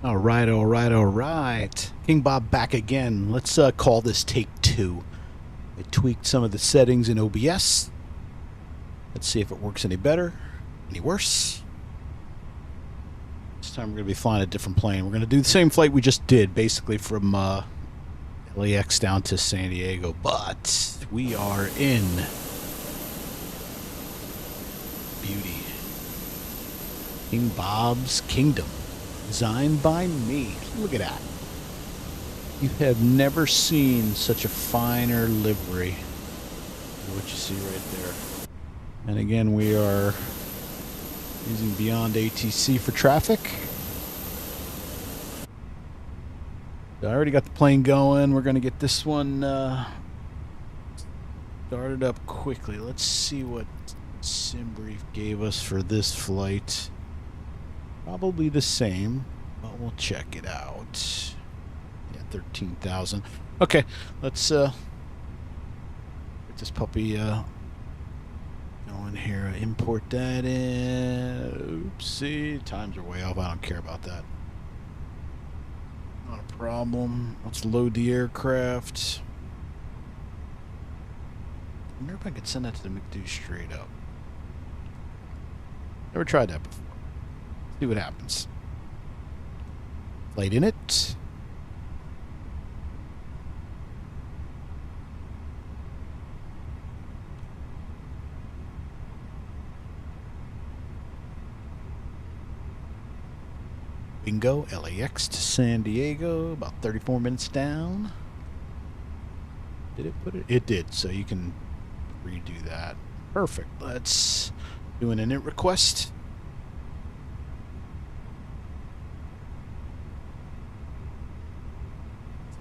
All right, all right, all right. King Bob back again. Let's call this take 2. I tweaked some of the settings in OBS. Let's see if it works any better, any worse. This time we're going to be flying a different plane. We're going to do the same flight we just did, basically from LAX down to San Diego, but we are in beauty. King Bob's Kingdom. Designed by me. Look at that. You have never seen such a finer livery than what you see right there. And again, we are using Beyond ATC for traffic. I already got the plane going. We're going to get this one started up quickly. Let's see what SimBrief gave us for this flight. Probably the same, but we'll check it out. Yeah, 13,000. Okay, let's get this puppy going here. Import that in. Oopsie, times are way off. I don't care about that. Not a problem. Let's load the aircraft. I wonder if I could send that to the McDo straight up. Never tried that before. See what happens. Flight in it. Bingo, LAX to San Diego, about 34 minutes down. Did it put it? It did, so you can redo that. Perfect. Let's do an init request.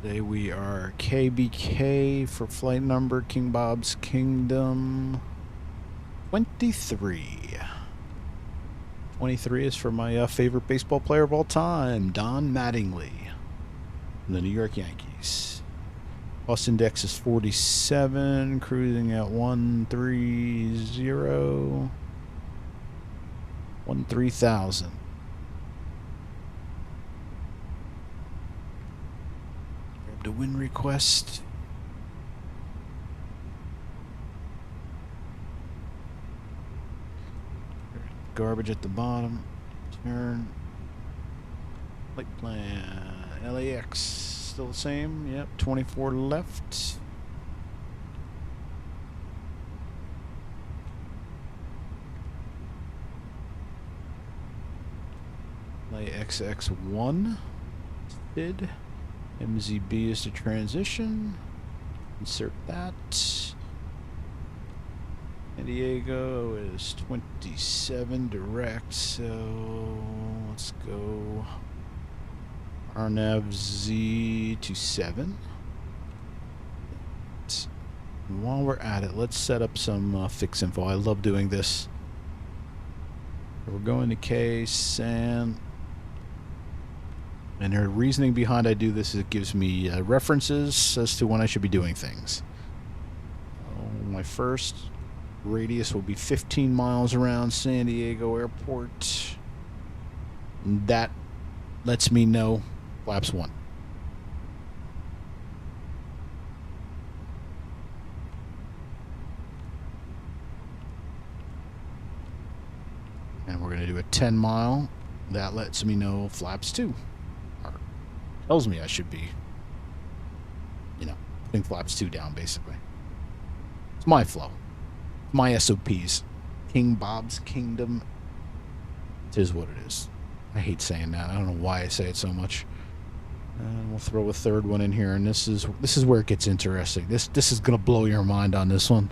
Today we are KBK for flight number King Bob's Kingdom 23. 23 is for my favorite baseball player of all time, Don Mattingly, from the New York Yankees. Cost index is 47, cruising at 130, 13,000. The win request. Garbage at the bottom. Turn. Flight plan. LAX still the same. Yep. 24 left. XX1 bid. MZB is the transition. Insert that. San Diego is 27 direct, so let's go RNAV Z to 7. And while we're at it, let's set up some fix info. I love doing this. We're going to KSAN. And her reasoning behind I do this is it gives me references as to when I should be doing things. My first radius will be 15 miles around San Diego Airport. That lets me know flaps 1. And we're going to do a 10 mile. That lets me know flaps 2. Tells me I should be, putting flaps 2 down, basically. It's my flow. My SOPs. King Bob's Kingdom. It is what it is. I hate saying that. I don't know why I say it so much. And we'll throw a third one in here, and this is where it gets interesting. This is gonna blow your mind on this one.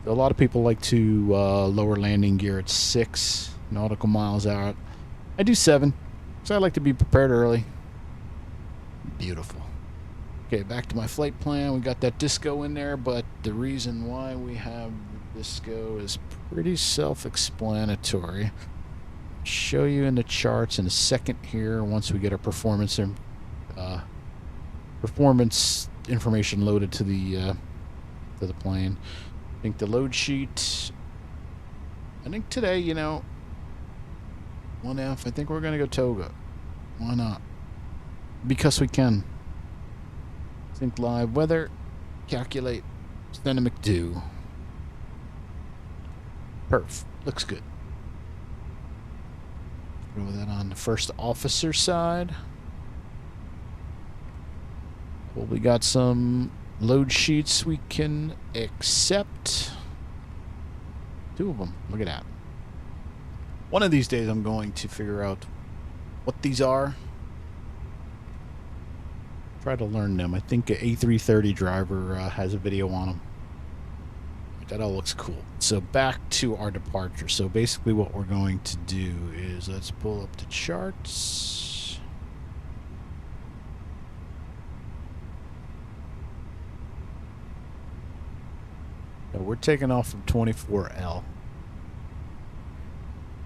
A lot of people like to lower landing gear at 6 nautical miles out. I do 7. So I like to be prepared early. Beautiful. Okay, back to my flight plan. We got that disco in there, but the reason why we have the disco is pretty self-explanatory. Show you in the charts in a second here once we get our performance information loaded to the plane. I think the load sheet. I think today, 1F. I think we're gonna go Toga. Why not? Because we can. Sync live weather. Calculate. Dynamic do. Perf. Looks good. Throw that on the first officer side. Well, we got some load sheets we can accept. 2 of them. Look at that. One of these days I'm going to figure out what these are. Try to learn them. I think an A330 driver has a video on them. That all looks cool. So back to our departure. So basically what we're going to do is let's pull up the charts. So we're taking off from 24L.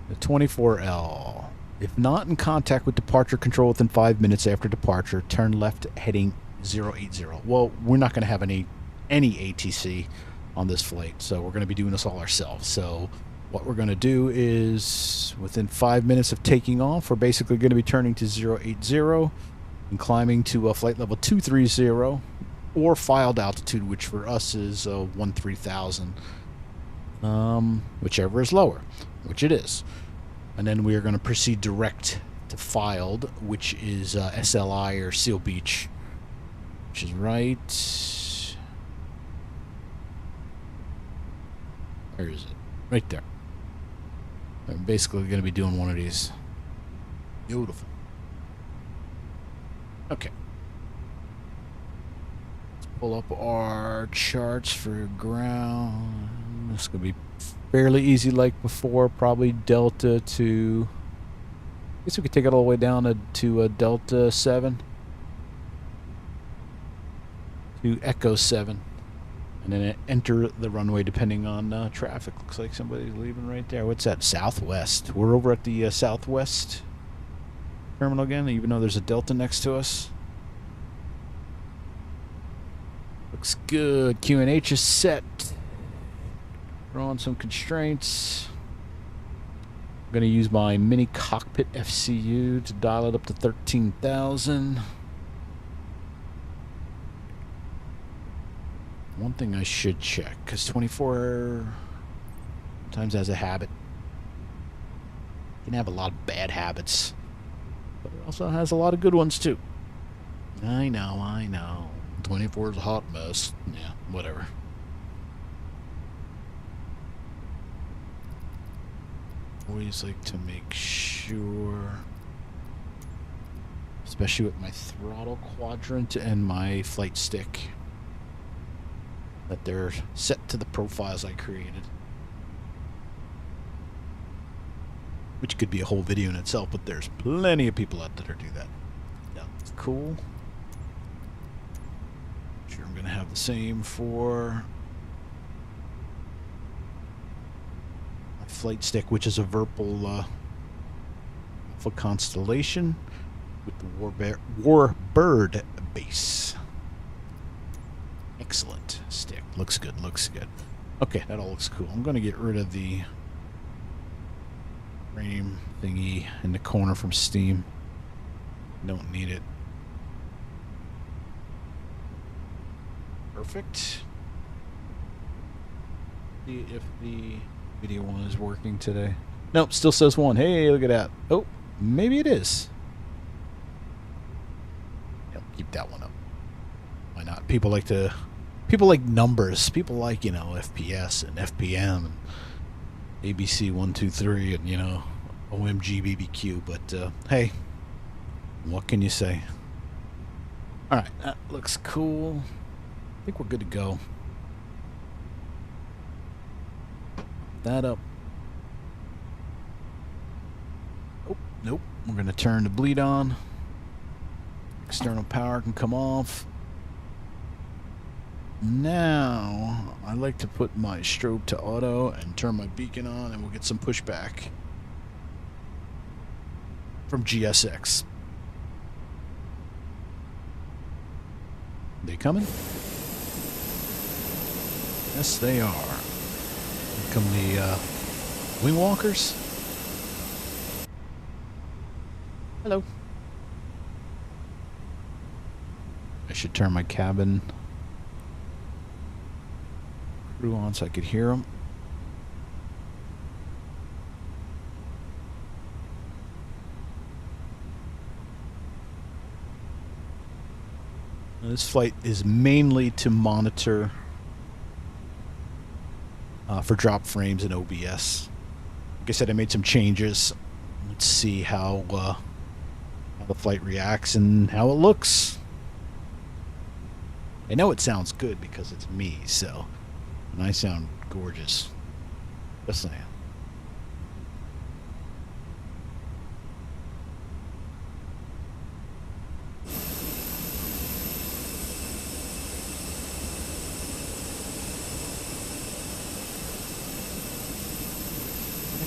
The 24L. If not in contact with departure control within 5 minutes after departure, turn left heading 080. Well, we're not going to have any ATC on this flight, so we're going to be doing this all ourselves. So what we're going to do is within 5 minutes of taking off, we're basically going to be turning to 080 and climbing to flight level 230 or filed altitude, which for us is 13,000, whichever is lower, which it is. And then we are going to proceed direct to filed, which is SLI or Seal Beach, which is right. Where is it? Right there. I'm basically going to be doing one of these. Beautiful. Okay. Let's pull up our charts for ground. This is going to be fairly easy like before. Probably Delta to... I guess we could take it all the way down to Delta 7. To Echo 7. And then enter the runway depending on traffic. Looks like somebody's leaving right there. What's that? Southwest. We're over at the Southwest terminal again, even though there's a Delta next to us. Looks good. QNH is set. Throw on some constraints. I'm going to use my mini cockpit FCU to dial it up to 13,000. One thing I should check, because 24 sometimes has a habit. You can have a lot of bad habits, but it also has a lot of good ones too. I know. 24 is a hot mess. Yeah, whatever. Always like to make sure, especially with my throttle quadrant and my flight stick, that they're set to the profiles I created. Which could be a whole video in itself, but there's plenty of people out there who do that. Yeah, it's cool. Sure, I'm gonna have the same for my flight stick, which is a Virpil for Constellation with the WarBRD base. Excellent stick. Looks good, looks good. Okay, that all looks cool. I'm going to get rid of the frame thingy in the corner from Steam. Don't need it. Perfect. See if the video one is working today. Nope, still says 1. Hey, look at that. Oh, maybe it is. Yep, keep that one up. Why not? People like numbers. People like, you know, FPS and FPM and ABC 1, 2, 3 and, you know, OMG BBQ. But hey, what can you say? All right, that looks cool. I think we're good to go. That up. Oh, nope. We're gonna turn the bleed on. External power can come off. Now, I like to put my strobe to auto and turn my beacon on, and we'll get some pushback from GSX. They coming? Yes, they are. Here come the wing walkers. Hello. I should turn my cabin crew on so I could hear them. This flight is mainly to monitor for drop frames and OBS. Like I said, I made some changes. Let's see how the flight reacts and how it looks. I know it sounds good because it's me, so, and I sound gorgeous. Just saying.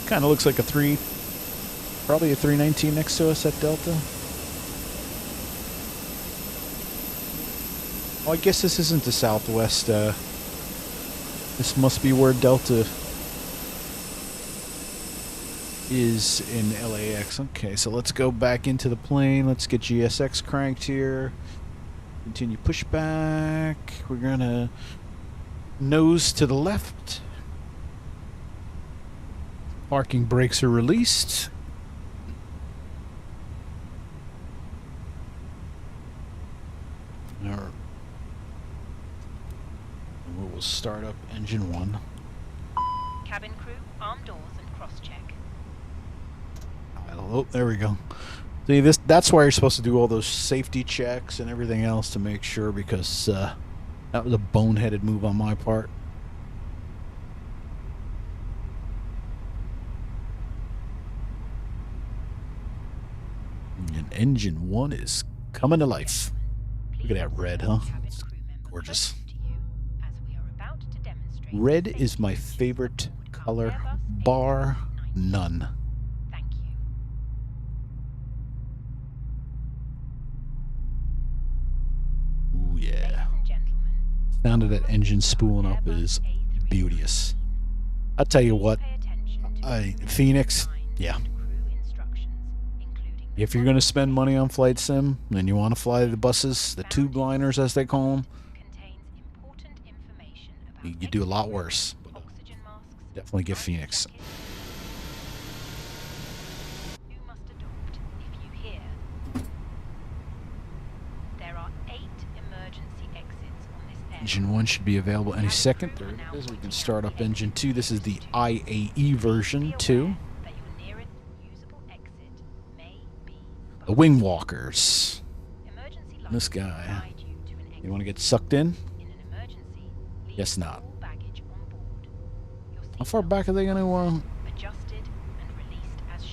Kind of looks like a probably a 319 next to us at Delta. Oh, I guess this isn't the Southwest. This must be where Delta is in LAX. Okay, so let's go back into the plane. Let's get GSX cranked here. Continue pushback. We're gonna nose to the left. Parking brakes are released. We'll start up engine 1. Cabin crew, arm doors and cross-check. Oh, there we go. See, that's why you're supposed to do all those safety checks and everything else to make sure, because that was a boneheaded move on my part. And engine 1 is coming to life. Look at that red, huh? It's gorgeous. Red is my favorite color, bar none. Thank you. Ooh, yeah. Sound of that engine spooling up is beauteous. I'll tell you what, Phoenix, yeah. If you're going to spend money on flight sim and you want to fly the buses, the tube liners as they call them, you could do a lot worse. But definitely get Phoenix. Engine 1 should be available any second. There it is. We can start up engine 2. This is the IAE version 2. The wing walkers. This guy. You want to get sucked in? Guess not. How far back are they going to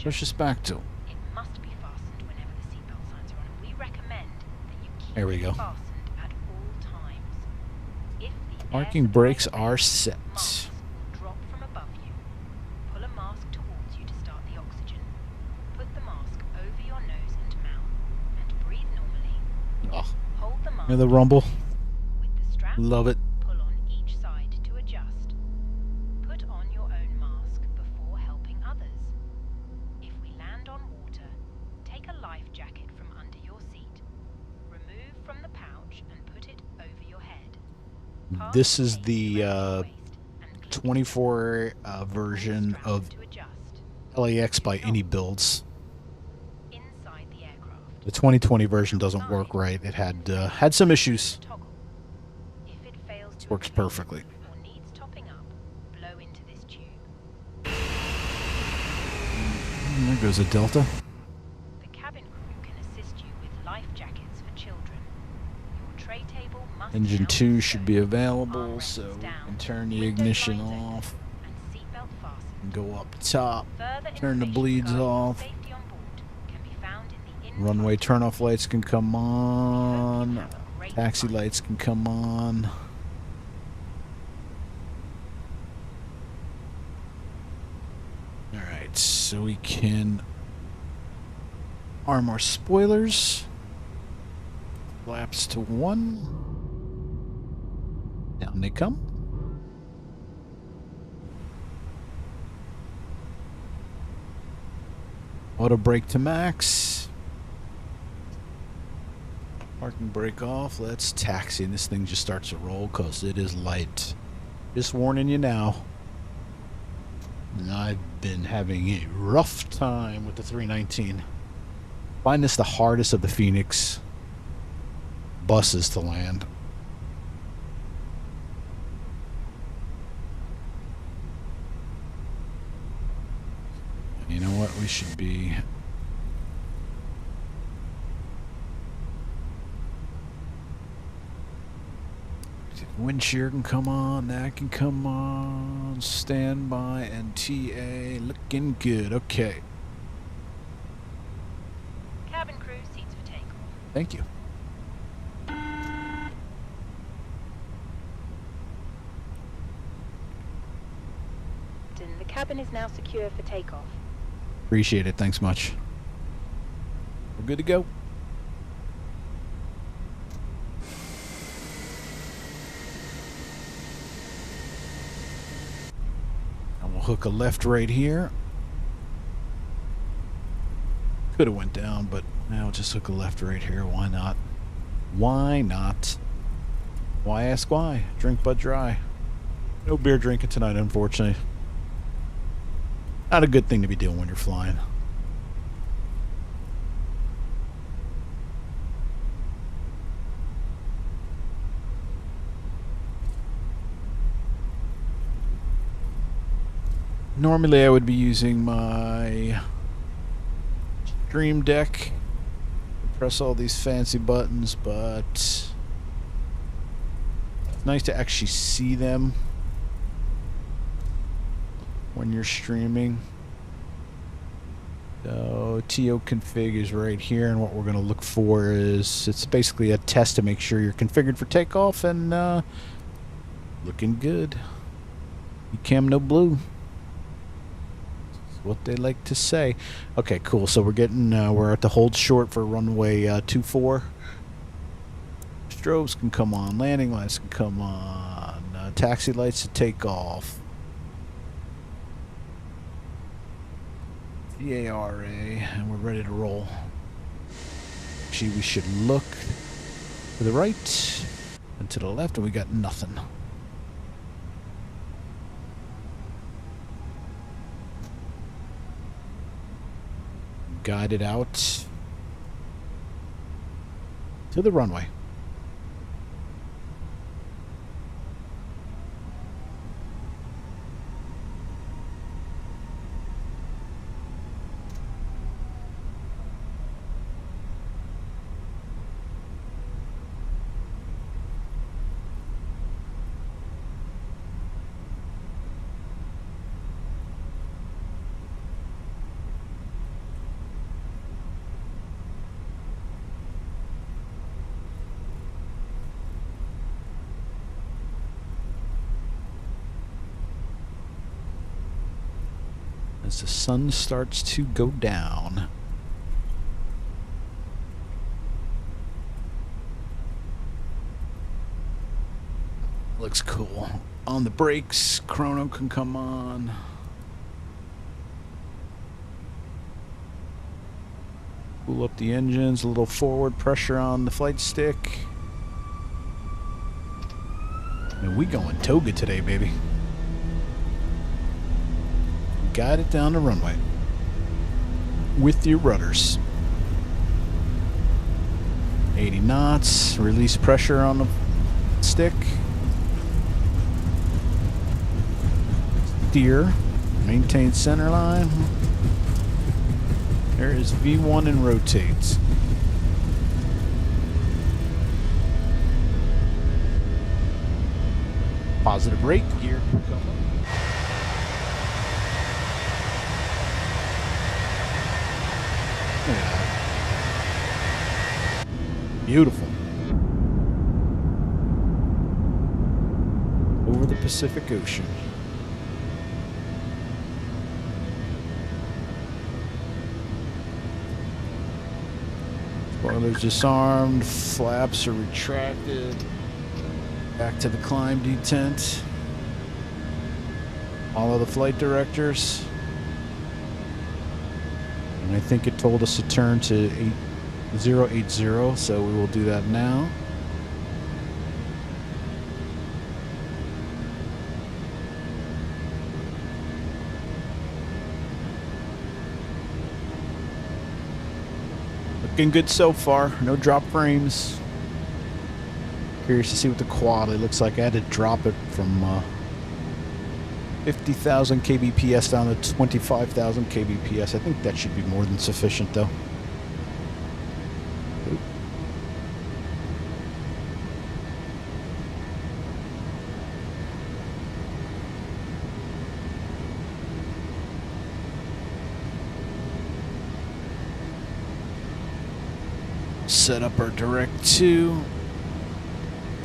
push us back to? There we go. Parking brakes are set. Oh, hear the rumble? Love it. Pull on each side to adjust. Put on your own mask before helping others. If we land on water, take a life jacket from under your seat. Remove from the pouch and put it over your head. This is the 24 version of LAX by any builds. The 2020 version doesn't work right. It had some issues. Works perfectly. There goes a Delta. The cabin crew can assist you with life jackets for children. Your tray table must Engine 2 should be available, so we can turn the ignition off and go up top. Turn the bleeds off. Runway turnoff lights can come on. Taxi lights can come on. Alright, so we can arm our spoilers. Flaps to 1. Down they come. Auto brake to max. Parking brake off. Let's taxi. And this thing just starts to roll because it is light. Just warning you now. And I've been having a rough time with the 319. Find this the hardest of the Fenix buses to land. You know what? We should be... Wind shear can come on, that can come on, standby and TA, looking good, okay. Cabin crew, seats for takeoff. Thank you. The cabin is now secure for takeoff. Appreciate it, thanks much. We're good to go. Hook a left right here. Could have went down, but now just hook a left right here. Why not? Why not? Why ask why? Drink but dry. No beer drinking tonight, unfortunately. Not a good thing to be doing when you're flying. Normally I would be using my Stream Deck to press all these fancy buttons, but it's nice to actually see them when you're streaming. So TO config is right here, and what we're going to look for is, it's basically a test to make sure you're configured for takeoff, and looking good. Cam no blue. What they like to say. Okay, cool. So we're getting we're at the hold short for runway 24. Strobes can come on, landing lights can come on, taxi lights to take off. EARA, and we're ready to roll. Actually, we should look to the right and to the left, and we got nothing. Guide it out to the runway. As the sun starts to go down. Looks cool. On the brakes, chrono can come on. Cool up the engines, a little forward pressure on the flight stick. And we going toga today, baby. Guide it down the runway with your rudders. 80 knots, release pressure on the stick. Steer, maintain center line. There is V1 and rotates. Positive rate, gear. Beautiful. Over the Pacific Ocean. Spoilers disarmed, flaps are retracted. Back to the climb detent. Follow the flight directors. And I think it told us to turn to 080, so we will do that now. Looking good so far. No drop frames. Curious to see what the quality looks like. I had to drop it from 50,000 kbps down to 25,000 kbps. I think that should be more than sufficient, though. Oop. Set up our direct 2.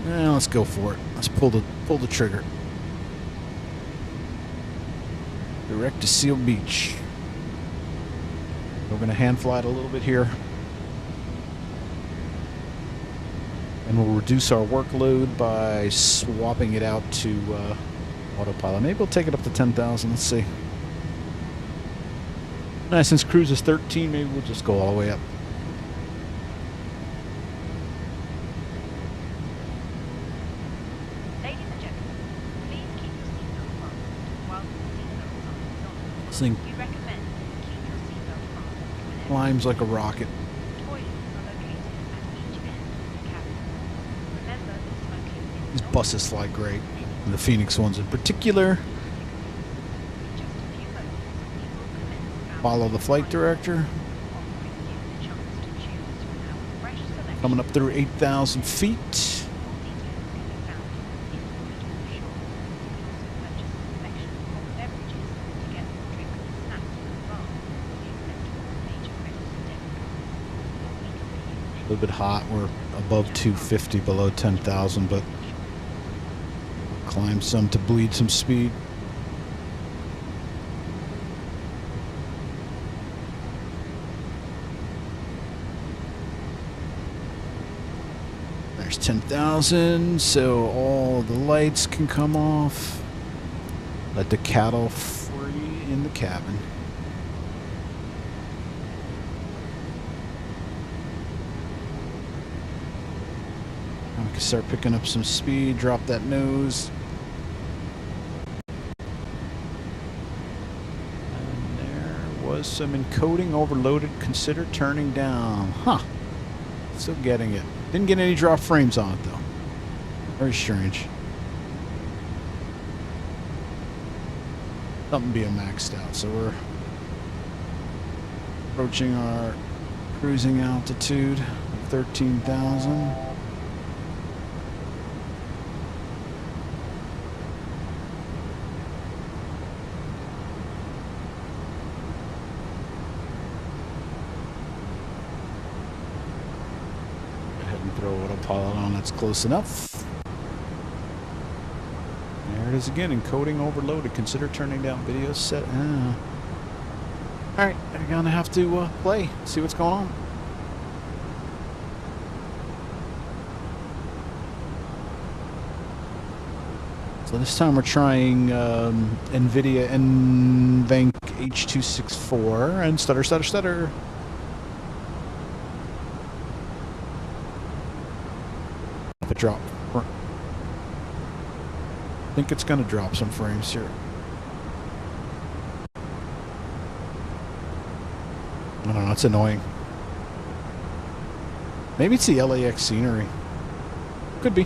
Let's go for it. Let's pull the trigger. Direct to Seal Beach. We're going to hand fly it a little bit here. And we'll reduce our workload by swapping it out to autopilot. Maybe we'll take it up to 10,000. Let's see. Since cruise is 13, maybe we'll just go all the way up. This thing climbs like a rocket. These buses fly great, and the Fenix ones in particular. Follow the flight director. Coming up through 8,000 feet. A little bit hot. We're above 250, below 10,000, but climb some to bleed some speed. There's 10,000, so all the lights can come off. Let the cattle free in the cabin. We can start picking up some speed, drop that nose. And there was some encoding overloaded. Consider turning down. Huh. Still getting it. Didn't get any drop frames on it though. Very strange. Something being maxed out. So we're approaching our cruising altitude of 13,000. Throw autopilot on, that's close enough. There it is again, encoding overloaded. Consider turning down video set. Alright, they're gonna have to play, see what's going on. So this time we're trying NVIDIA NVENC H.264 and stutter. Drop. I think it's going to drop some frames here. I don't know, it's annoying. Maybe it's the LAX scenery. Could be.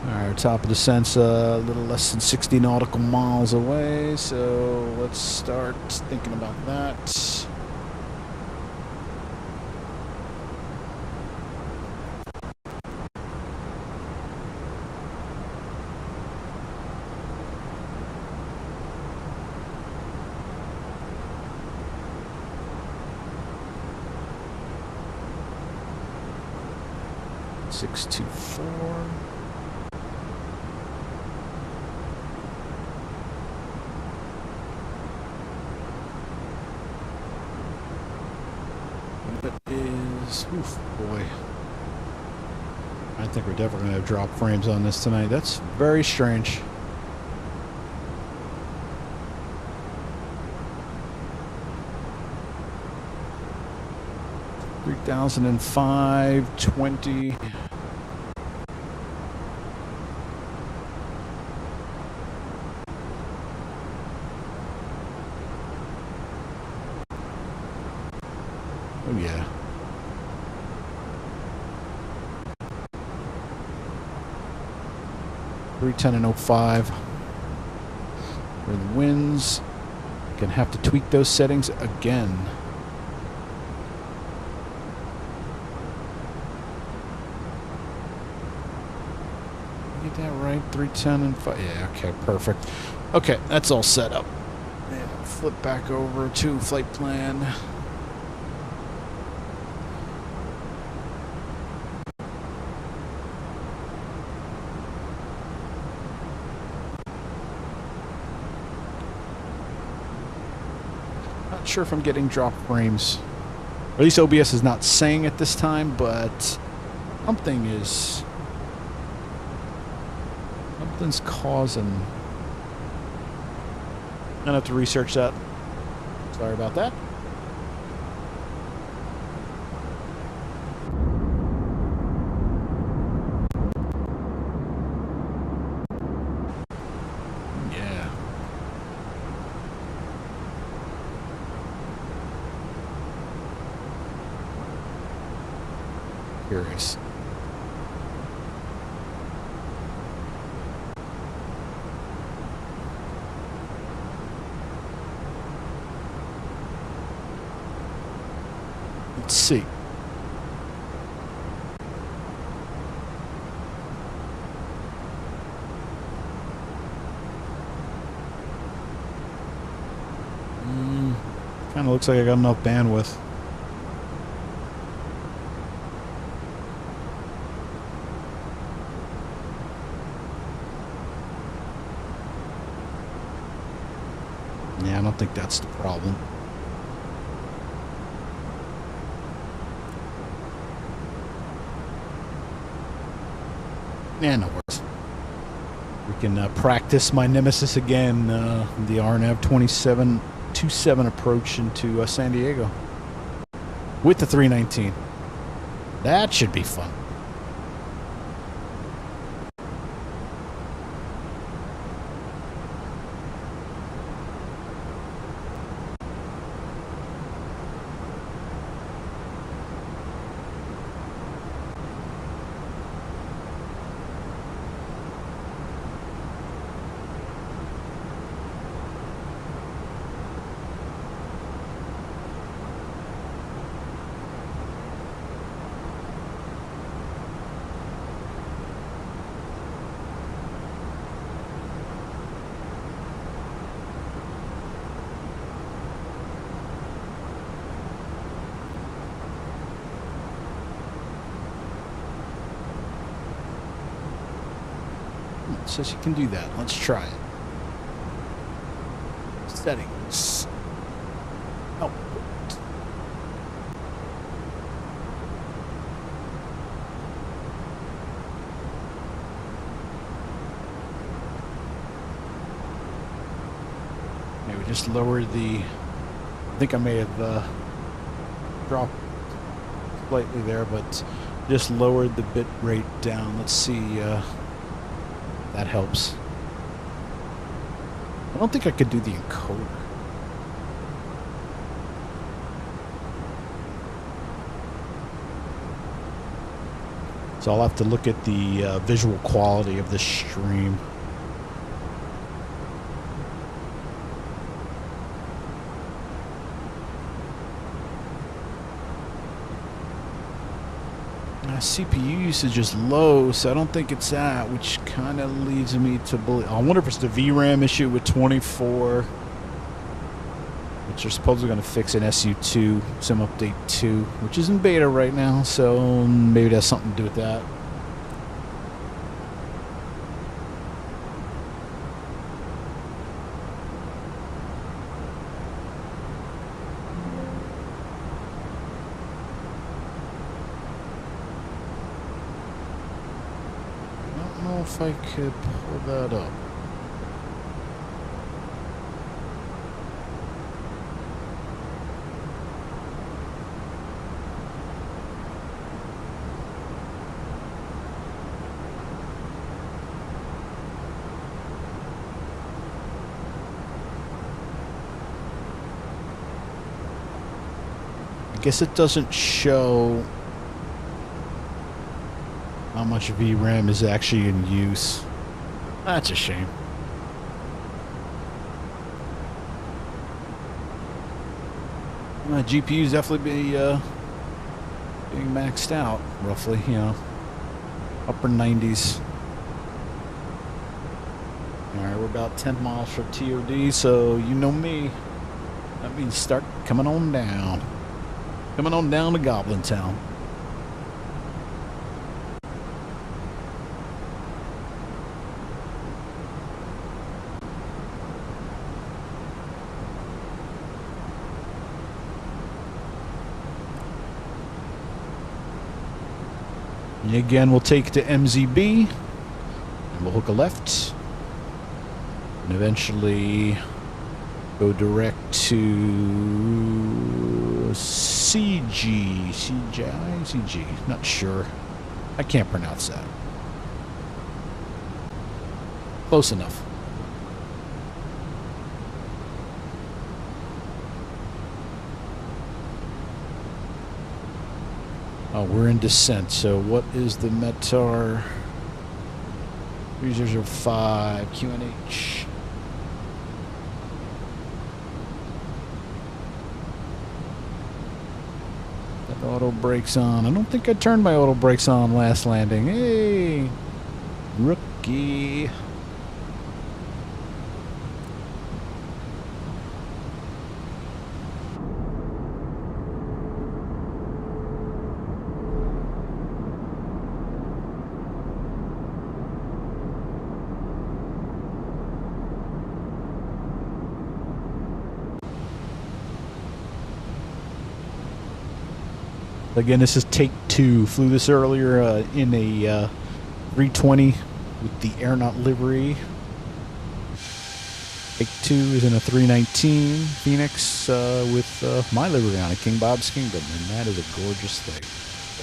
Alright, top of descent's a little less than 60 nautical miles away, so let's start thinking about that. Six, 2, 4. That is, oof, boy. I think we're definitely going to have drop frames on this tonight. That's very strange. 3005, 20. Oh yeah. .310 and 05. Where the winds. Gonna have to tweak those settings again. Get that right? 310 and 5. Yeah, okay, perfect. Okay, that's all set up. And flip back over to flight plan. Not sure if I'm getting drop frames. Or at least OBS is not saying it this time, but something's causing. I'm gonna have to research that. Sorry about that. Yeah. Curious. Let's see. Kind of looks like I got enough bandwidth. Yeah, I don't think that's the problem. Yeah, no worries. We can practice my nemesis again, the RNAV 2727 approach into San Diego with the 319. That should be fun. It says you can do that. Let's try it. Settings. Oh. Maybe just lower the. I think I may have dropped slightly there, but just lowered the bit rate down. Let's see. That helps. I don't think I could do the encoder. So I'll have to look at the visual quality of the stream. CPU usage is low, so I don't think it's that, which kind of leads me to believe. I wonder if it's the VRAM issue with 24, which they're supposedly going to fix in SU2, Sim Update 2, which is in beta right now, so maybe it has something to do with that. If I could pull that up. guess it doesn't show how much VRAM is actually in use. That's a shame. My GPU's definitely being maxed out, roughly, you know, upper 90s. Alright, we're about 10 miles from TOD, so you know me. That means start coming on down. Coming on down to Goblin Town. And again, we'll take to MZB, and we'll hook a left, and eventually go direct to CG, not sure. I can't pronounce that. Close enough. Oh, we're in descent, so what is the METAR? 3005 QNH. That auto brakes on. I don't think I turned my auto brakes on last landing. Hey, rookie. Again, this is take 2. Flew this earlier in a 320 with the aeronaut livery. Take 2 is in a 319 Phoenix with my livery on it, King Bob's Kingdom, and that is a gorgeous thing.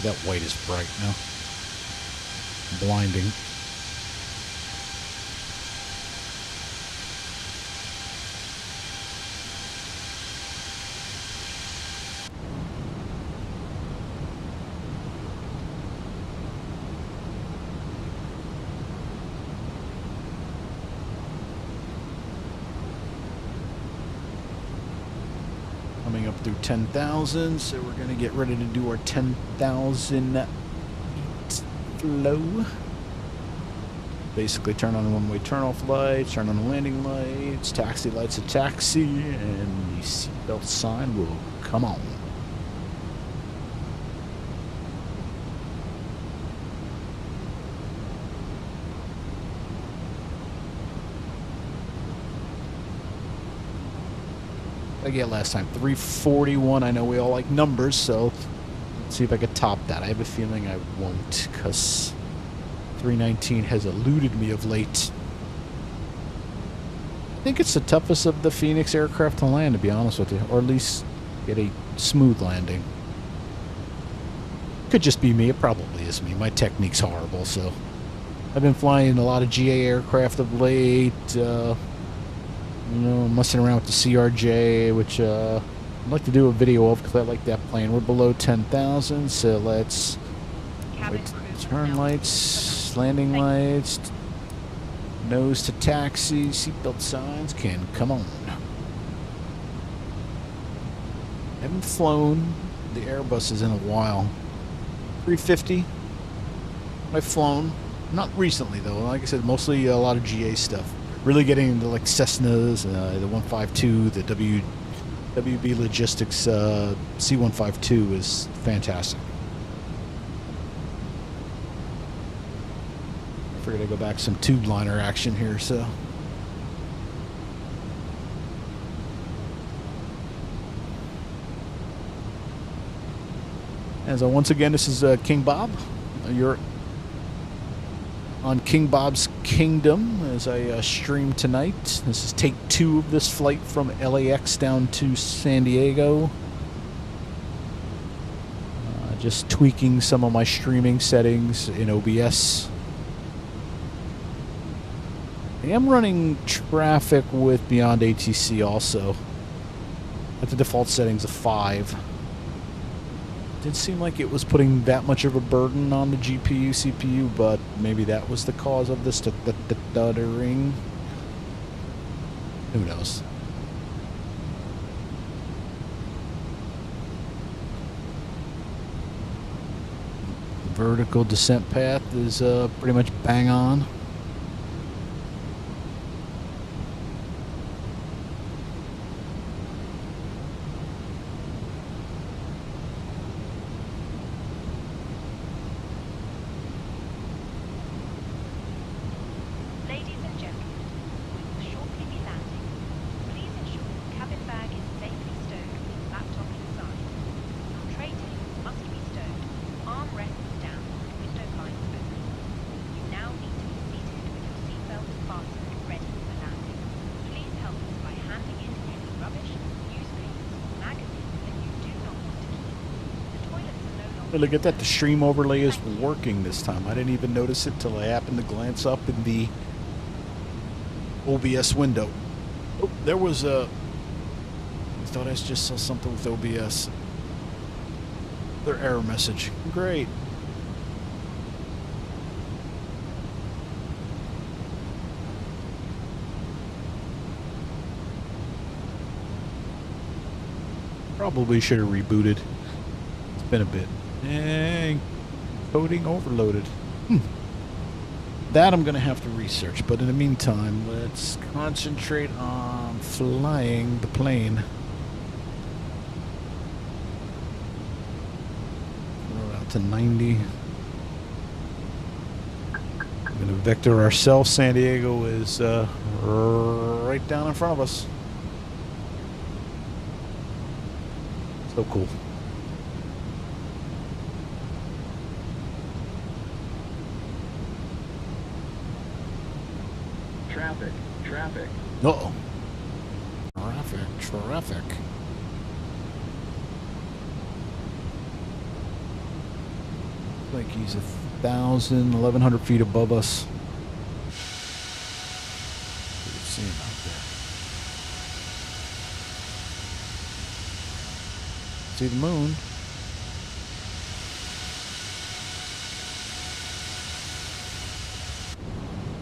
That white is bright now. Blinding. Coming up through 10,000, so we're going to get ready to do our 10,000 flow. Basically turn on the one-way turn-off lights, turn on the landing lights, taxi lights a taxi, and the seatbelt sign will come on. I get last time 341. I know we all like numbers, so let's see if I can top that. I have a feeling I won't, because 319 has eluded me of late. I think it's the toughest of the Phoenix aircraft to land, to be honest with you, or at least get a smooth landing. Could just be me. It probably is me. My technique's horrible, so I've been flying a lot of GA aircraft of late. You know, messing around with the CRJ, which I'd like to do a video of because I like that plane. We're below 10,000, so let's wait. Turn lights, landing lights, nose to taxi, seatbelt signs can come on. I haven't flown the Airbuses in a while. 350, I've flown. Not recently, though. Like I said, mostly a lot of GA stuff. Really getting into like Cessnas, the 152, the WB Logistics C152 is fantastic. I figured I'd go back to some tube liner action here, so. As once again, this is King Bob. You're on King Bob's Kingdom as I stream tonight. This is take 2 of this flight from LAX down to San Diego. Just tweaking some of my streaming settings in OBS. I am running traffic with Beyond ATC also at the default settings of 5. Didn't seem like it was putting that much of a burden on the GPU, CPU, but maybe that was the cause of this stuttering. Who knows? Vertical descent path is pretty much bang on. Look at that, the stream overlay is working this time. I didn't even notice it till I happened to glance up in the OBS window. Oh, there was a... I thought I just saw something with OBS. Their error message. Great. Probably should have rebooted. It's been a bit. Dang. Coding overloaded. That I'm going to have to research. But in the meantime, let's concentrate on flying the plane. Throw it out to 90. We're going to vector ourselves. San Diego is right down in front of us. So cool. Traffic. Uh-oh. Traffic. Like he's 1,100 feet above us. What are you seeing out there? See the moon.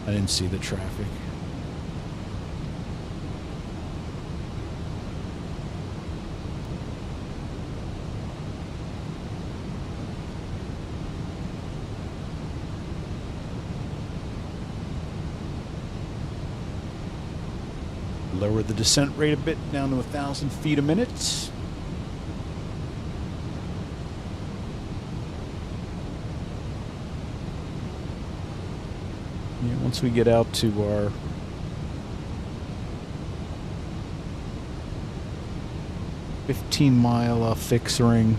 I didn't see the traffic. Lower the descent rate a bit down to 1,000 feet a minute. Yeah, once we get out to our $15-mile fix ring,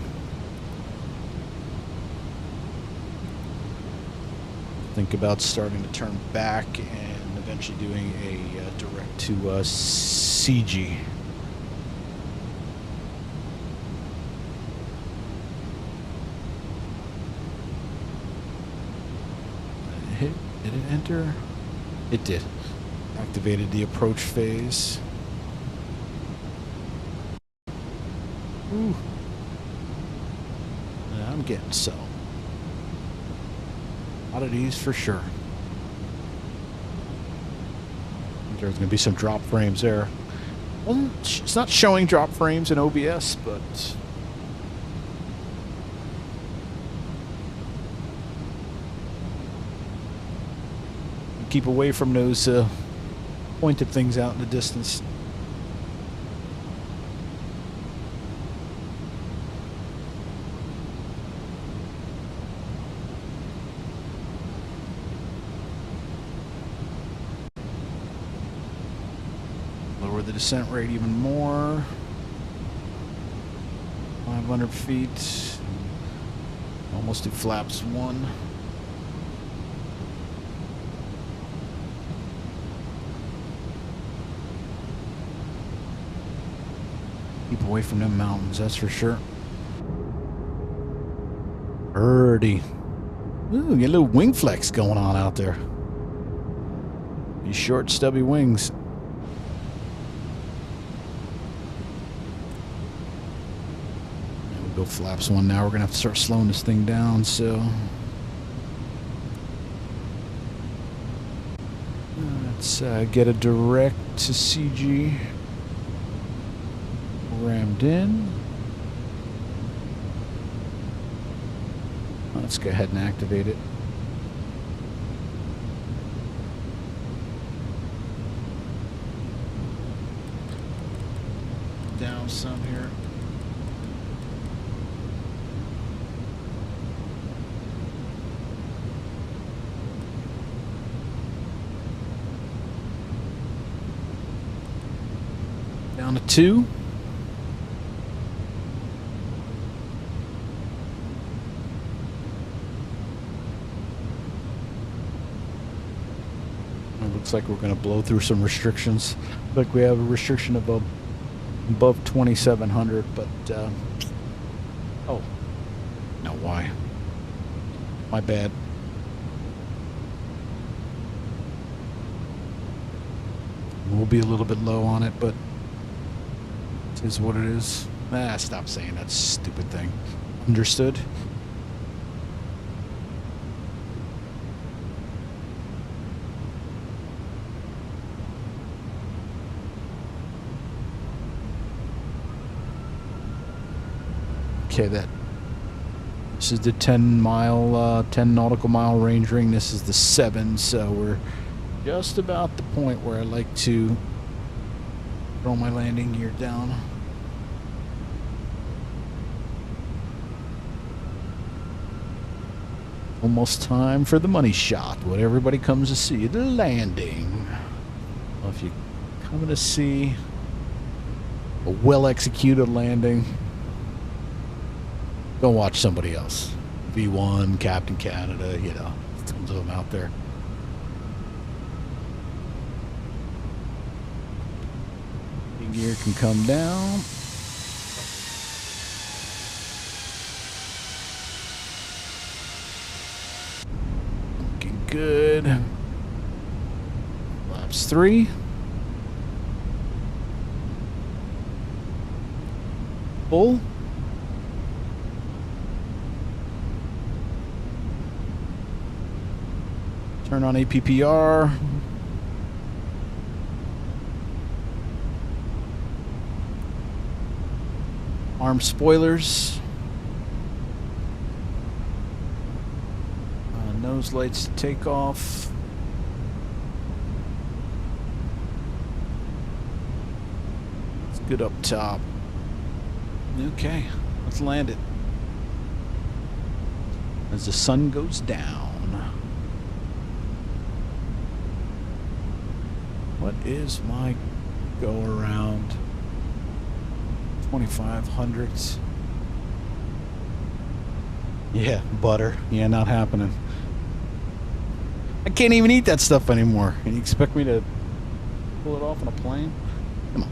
think about starting to turn back and eventually doing a direct to CG. Did it enter? It did. Activated the approach phase. Ooh. Yeah, I'm getting so. Oddities for sure. There's going to be some drop frames there. Well, it's not showing drop frames in OBS, but keep away from those pointed things out in the distance. Lower the descent rate even more. 500 feet. Almost to flaps 1. Keep away from them mountains, that's for sure. Birdie. Ooh, get a little wing flex going on out there. These short, stubby wings. And we'll go flaps 1 now. We're going to have to start slowing this thing down, so... Let's get a direct to CG. Rammed in. Let's go ahead and activate it. Down some here. Down to 2. It looks like we're going to blow through some restrictions. Like we have a restriction above 2,700, but oh, no, why? My bad. We'll be a little bit low on it, but it is what it is. Ah, stop saying that stupid thing. Understood? Okay, this is the 10 nautical mile range ring. This is the 7, so we're just about the point where I like to throw my landing gear down. Almost time for the money shot. What everybody comes to see, the landing. Well, if you come to see a well-executed landing, go watch somebody else. V1, Captain Canada, you know, tons of them out there. Gear can come down. Looking good. Flaps 3. Full. Turn on APPR. Arm spoilers. Nose lights to take off. It's good up top. Okay, let's land it. As the sun goes down. What is my go around? 2,500. Yeah, butter. Yeah, not happening. I can't even eat that stuff anymore. And you expect me to pull it off on a plane? Come on.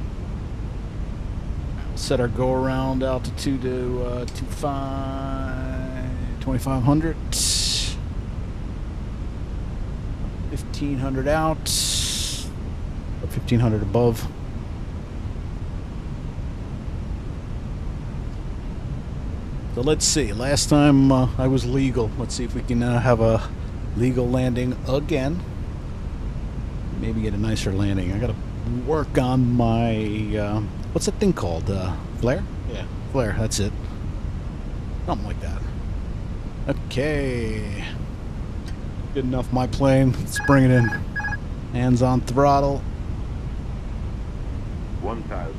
We'll set our go around altitude to 2,500. 1,500 out. 1,500 above. So let's see. Last time I was legal. Let's see if we can have a legal landing again. Maybe get a nicer landing. I gotta work on my what's that thing called? Flare? Yeah, flare. That's it. Something like that. Okay. Good enough, my plane. Let's bring it in. Hands on throttle. 1,000.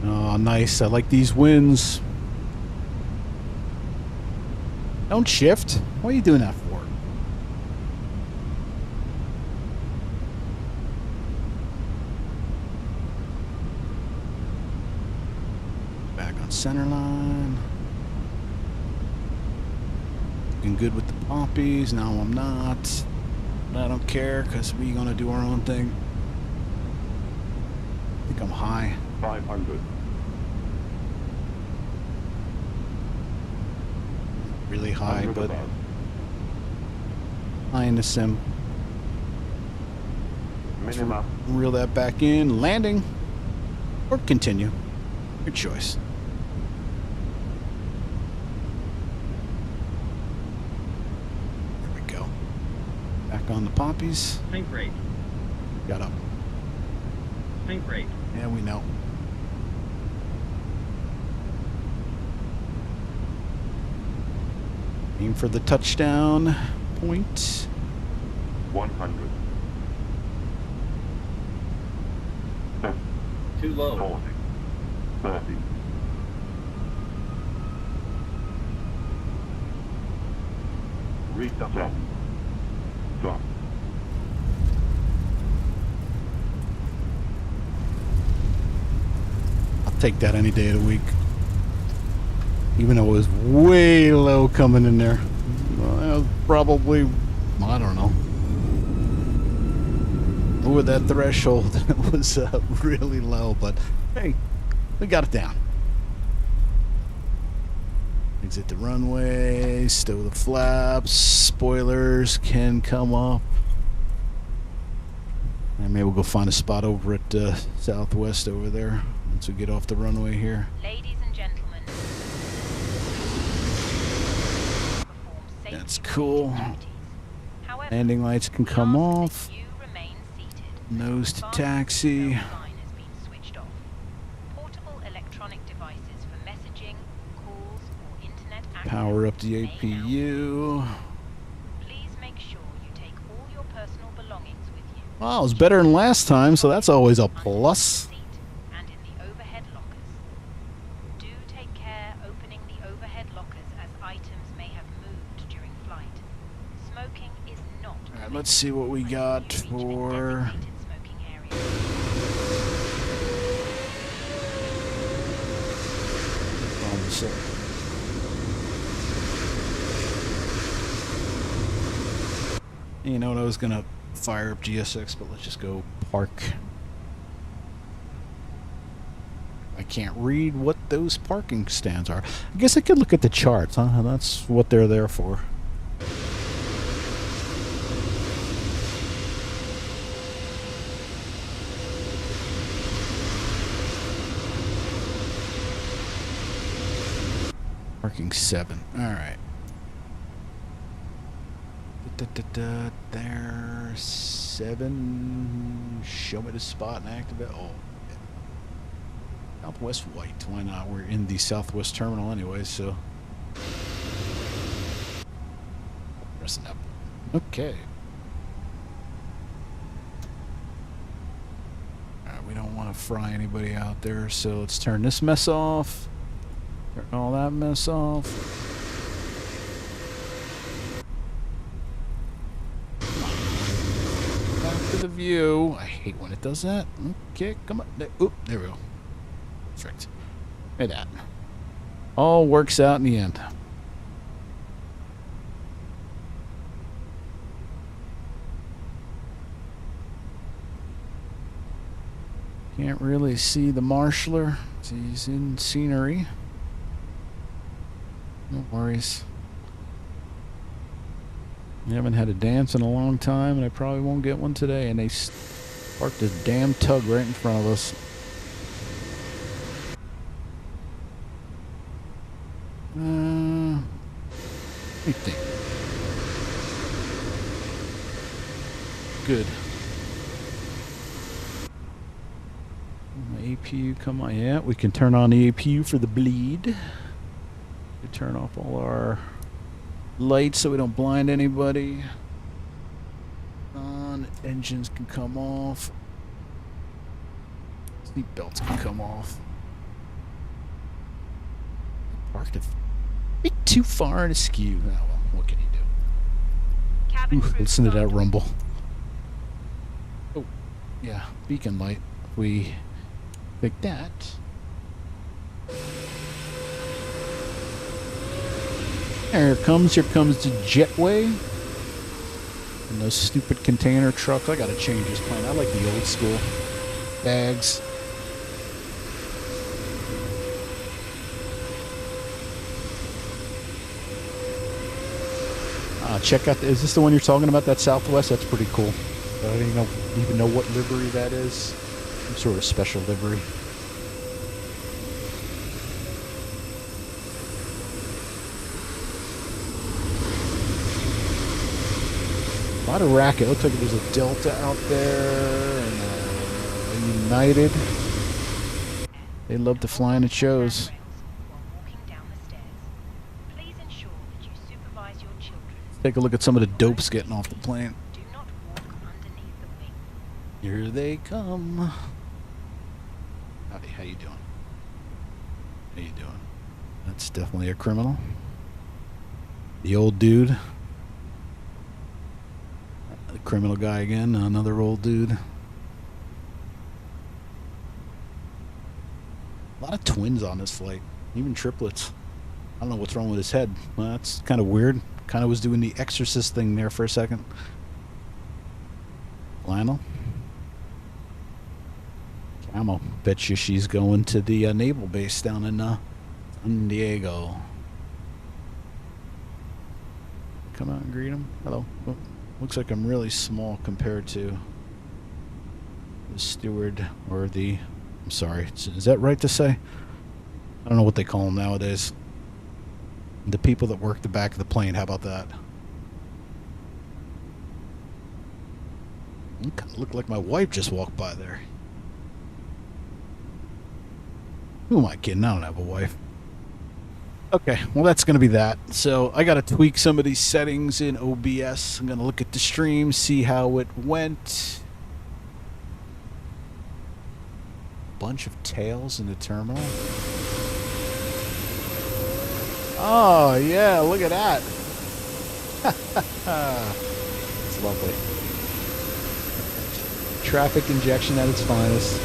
Oh, nice. I like these winds. Don't shift. What are you doing that for? Back on center line. Looking good with the poppies. Now I'm not. But I don't care because we're going to do our own thing. I think I'm high. 500. Really high, but above. high in the sim. Minimum. Reel that back in, landing, or continue. Your choice. There we go. Back on the poppies. Tank rate. Got up. Tank rate. Yeah, we know. Aim for the touchdown point. 100. Too low. 40. 30. Restart. Stop. I'll take that any day of the week. Even though it was way low coming in there. Well, that was probably, I don't know. Over that threshold, it was really low, but hey, we got it down. Exit the runway, stow the flaps, spoilers can come up. And maybe we'll go find a spot over at Southwest over there once we get off the runway here. Ladies and gentlemen, That's cool. Landing lights can come off. Nose to taxi. Portable electronic devices for messaging, calls, or internet access. Power up the may now APU. Please make sure you take all your personal belongings with you. Well, it was better than last time, so that's always a Under your plus. seat and in the overhead lockers. Do take care opening the overhead lockers as items may have moved during flight. Smoking is not. All right, let's see what we got for. You know what, I was gonna fire up GSX, but let's just go park. I can't read what those parking stands are. I guess I could look at the charts, huh? That's what they're there for. Parking 7. All right. There's 7. Show me the spot and activate. Oh, Southwest White. Why not? We're in the Southwest terminal anyway, so. Pressing up. Okay. All right, we don't want to fry anybody out there, so let's turn this mess off. Turn all that mess off. Back to the view. I hate when it does that. Okay, come on. Oop, there we go. Perfect. Look at that. All works out in the end. Can't really see the marshaller. He's in scenery. No worries. We haven't had a dance in a long time, and I probably won't get one today. And they parked this damn tug right in front of us. Let me think. Good. APU come on. Yeah, we can turn on the APU for the bleed. We turn off all our lights so we don't blind anybody. On, engines can come off. Seat belts can come off. Parked a bit too far askew. Oh well, what can you do? Ooh, listen to that rumble. Oh, yeah, beacon light. We like that. Here comes the jetway. And those stupid container trucks. I gotta change this plane. I like the old school bags. Check out, is this the one you're talking about, that Southwest? That's pretty cool. I don't even know what livery that is. Some sort of special livery. A lot of racket. Looks like there's a Delta out there and a United. They love to fly in at shows. Take a look at some of the dopes getting off the plane. Do not walk underneath the wing. Here they come. Howdy, how you doing? How you doing? That's definitely a criminal. The old dude. The criminal guy again, another old dude. A lot of twins on this flight, even triplets. I don't know what's wrong with his head. Well, that's kind of weird. Kind of was doing the exorcist thing there for a second. Lionel. Camo. Bet you she's going to the naval base down in San Diego. Come out and greet him. Hello. Oh, looks like I'm really small compared to the steward or the... I'm sorry. Is that right to say? I don't know what they call them nowadays. The people that work the back of the plane, how about that? It kind of looked like my wife just walked by there. Who am I kidding? I don't have a wife. Okay, well that's going to be that. So I got to tweak some of these settings in OBS. I'm going to look at the stream, see how it went. Bunch of tails in the terminal. Oh, yeah, look at that. It's lovely. Traffic injection at its finest.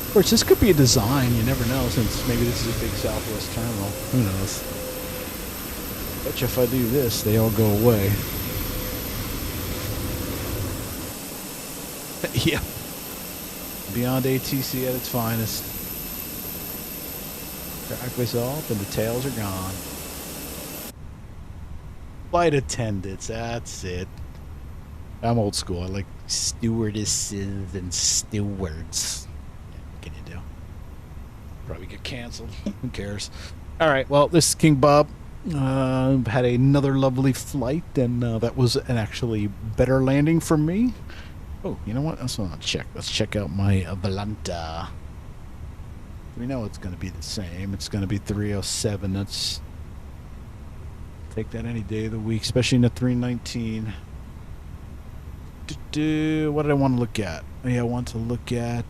Of course, this could be a design. You never know, since maybe this is a big Southwest terminal. Who knows? Bet you if I do this, they all go away. Yeah. Beyond ATC at its finest. Track is off and the tails are gone. Flight attendants, that's it. I'm old school. I like stewardesses and stewards. What can you do? Probably get canceled. Who cares? Alright, well, this is King Bob. Had another lovely flight, and that was an actually better landing for me. Oh, you know what? Let's check. Let's check out my Volanta. We know it's going to be the same. It's going to be 307. That's take that any day of the week, especially in the 319. What did I want to look at? Yeah, I want to look at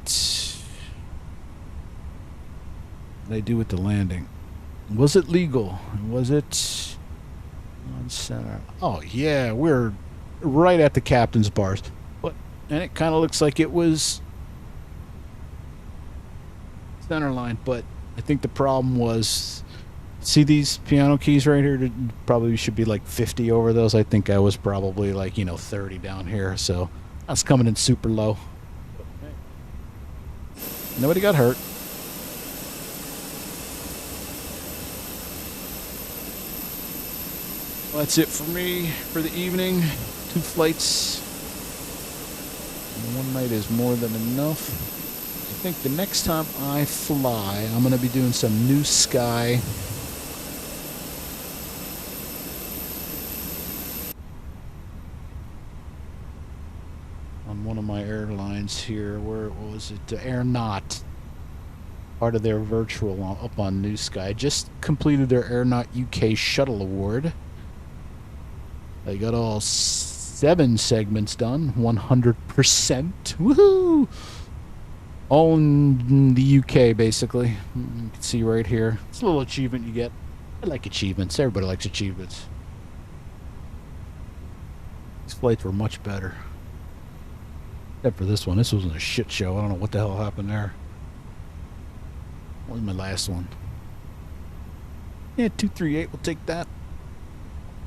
what I do with the landing. Was it legal? Was it on center? Oh yeah, we're right at the captain's bars. And it kind of looks like it was center line, but I think the problem was, see these piano keys right here? Probably should be like 50 over those. I think I was probably like, 30 down here. So I was coming in super low. Nobody got hurt. Well, that's it for me for the evening. 2 flights. One night is more than enough. I think the next time I fly, I'm going to be doing some New Sky. On one of my airlines here. Where was it? Aeronaut. Part of their virtual up on New Sky. Just completed their Aeronaut UK Shuttle Award. They got all 7 segments done, 100%. Woohoo! All in the UK, basically. You can see right here. It's a little achievement you get. I like achievements. Everybody likes achievements. These flights were much better. Except for this one. This wasn't a shit show. I don't know what the hell happened there. What was my last one? Yeah, 238. We'll take that.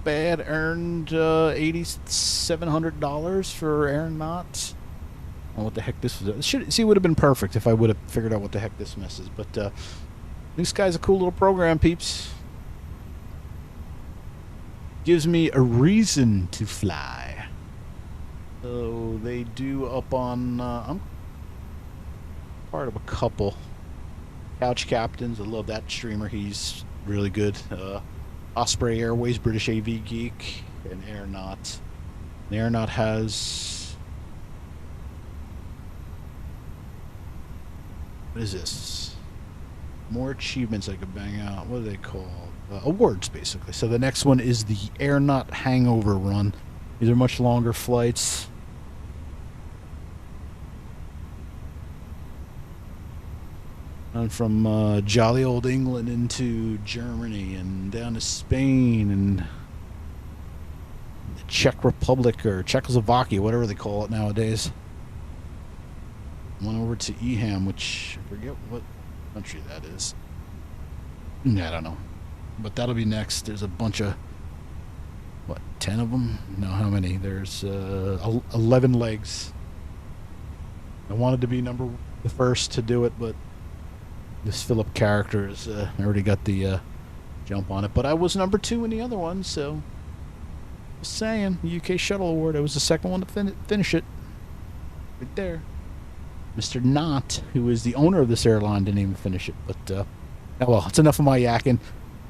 Bad. Earned $8,700 for Aeronaut. I don't know what the heck this was. See, it would have been perfect if I would have figured out what the heck this mess is. But New Sky's a cool little program, peeps. gives me a reason to fly. So they do up on, I'm part of a couple. Couch Captains, I love that streamer. He's really good. Osprey Airways, British AV Geek, and Aeronaut. The Aeronaut has... What is this? More achievements I could bang out. What are they called? Awards, basically. So the next one is the Aeronaut Hangover Run. These are much longer flights. And from jolly old England into Germany and down to Spain and the Czech Republic or Czechoslovakia, whatever they call it nowadays. Went over to Eham, which I forget what country that is. I don't know. But that'll be next. There's a bunch of, what, 10 of them? No, how many? There's 11 legs. I wanted to be the first to do it, but this Philip character has already got the jump on it. But I was number 2 in the other one, so just saying, the UK Shuttle Award, I was the second one to finish it. Right there. Mr. Knott, who is the owner of this airline, didn't even finish it. But, oh well, it's enough of my yakking.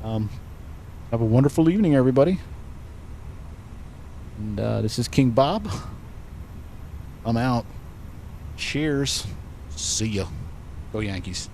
Have a wonderful evening, everybody. And this is King Bob. I'm out. Cheers. See ya. Go Yankees.